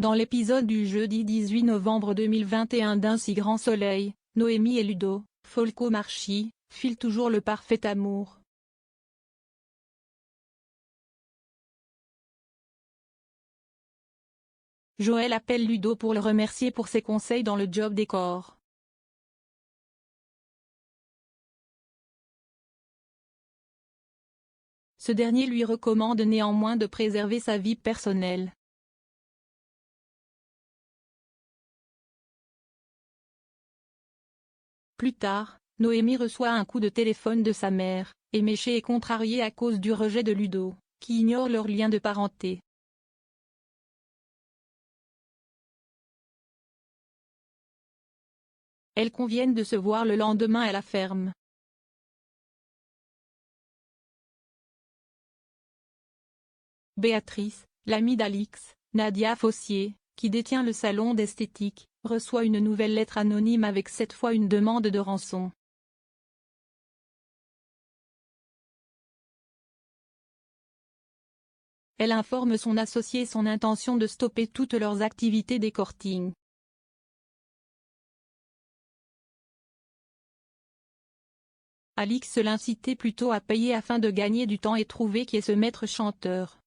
Dans l'épisode du jeudi 18 novembre 2021 d'Un si grand soleil, Noémie et Ludo, Folco Marchi, filent toujours le parfait amour. Joël appelle Ludo pour le remercier pour ses conseils dans le job décor. Ce dernier lui recommande néanmoins de préserver sa vie personnelle. Plus tard, Noémie reçoit un coup de téléphone de sa mère, éméchée et contrariée à cause du rejet de Ludo, qui ignore leur lien de parenté. Elles conviennent de se voir le lendemain à la ferme. Béatrice, l'amie d'Alix, Nadia Fossier, qui détient le salon d'esthétique, reçoit une nouvelle lettre anonyme avec cette fois une demande de rançon. Elle informe son associé son intention de stopper toutes leurs activités d'escorting. Alix l'incitait plutôt à payer afin de gagner du temps et trouver qui est ce maître chanteur.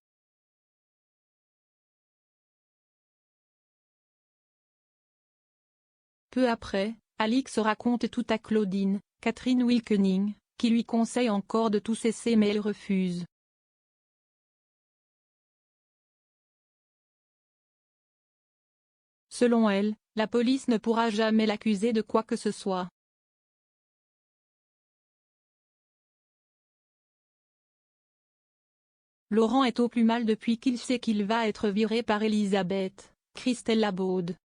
Peu après, Alix raconte tout à Claudine, Catherine Wilkening, qui lui conseille encore de tout cesser mais elle refuse. Selon elle, la police ne pourra jamais l'accuser de quoi que ce soit. Laurent est au plus mal depuis qu'il sait qu'il va être viré par Elisabeth, Christelle Labaude.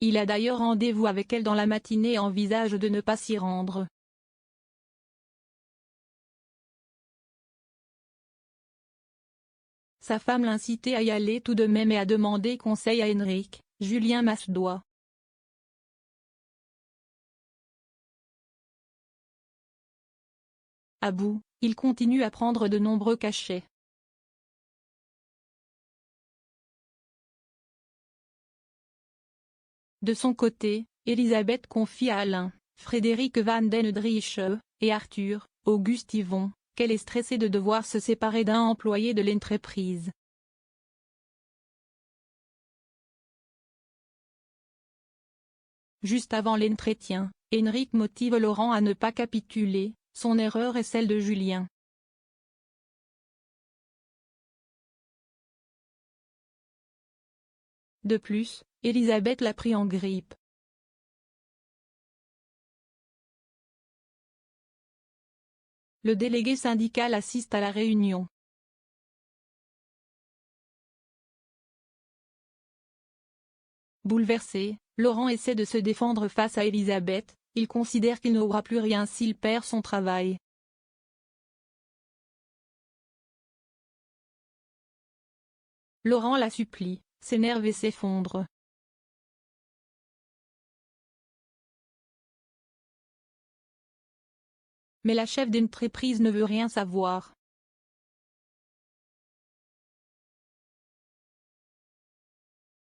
Il a d'ailleurs rendez-vous avec elle dans la matinée et envisage de ne pas s'y rendre. Sa femme l'incitait à y aller tout de même et a demandé conseil à Henrik, Julien Massedois. À bout, il continue à prendre de nombreux cachets. De son côté, Elisabeth confie à Alain, Frédéric Van den Drieche, et Arthur, Auguste Yvon, qu'elle est stressée de devoir se séparer d'un employé de l'entreprise. Juste avant l'entretien, Henrik motive Laurent à ne pas capituler, son erreur est celle de Julien. De plus, Elisabeth l'a pris en grippe. Le délégué syndical assiste à la réunion. Bouleversé, Laurent essaie de se défendre face à Elisabeth, il considère qu'il n'aura plus rien s'il perd son travail. Laurent la supplie, s'énerve et s'effondre. Mais la chef d'entreprise ne veut rien savoir.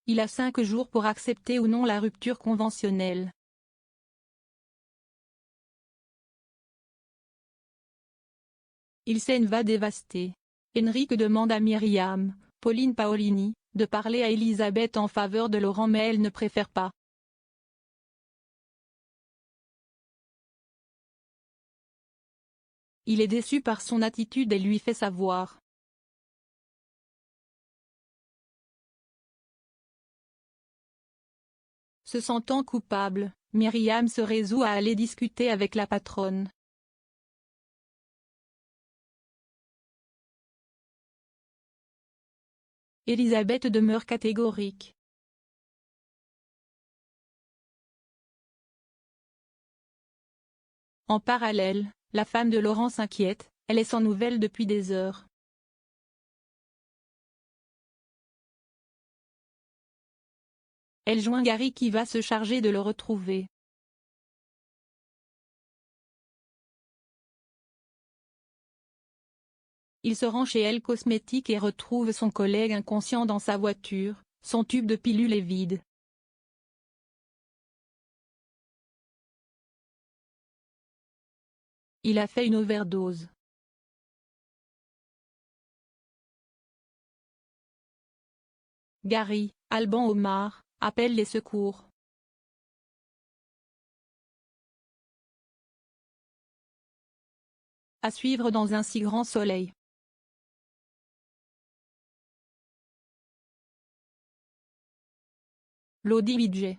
Il a 5 jours pour accepter ou non la rupture conventionnelle. Il s'en va dévasté. Henrik demande à Myriam, Pauline Paolini, de parler à Elisabeth en faveur de Laurent mais elle ne préfère pas. Il est déçu par son attitude et lui fait savoir. Se sentant coupable, Myriam se résout à aller discuter avec la patronne. Elisabeth demeure catégorique. En parallèle, la femme de Laurent s'inquiète, elle est sans nouvelles depuis des heures. Elle joint Gary qui va se charger de le retrouver. Il se rend chez Elle Cosmétique et retrouve son collègue inconscient dans sa voiture, son tube de pilule est vide. Il a fait une overdose. Gary, Alban Omar, appelle les secours. À suivre dans Un si grand soleil. Lodi Bidget.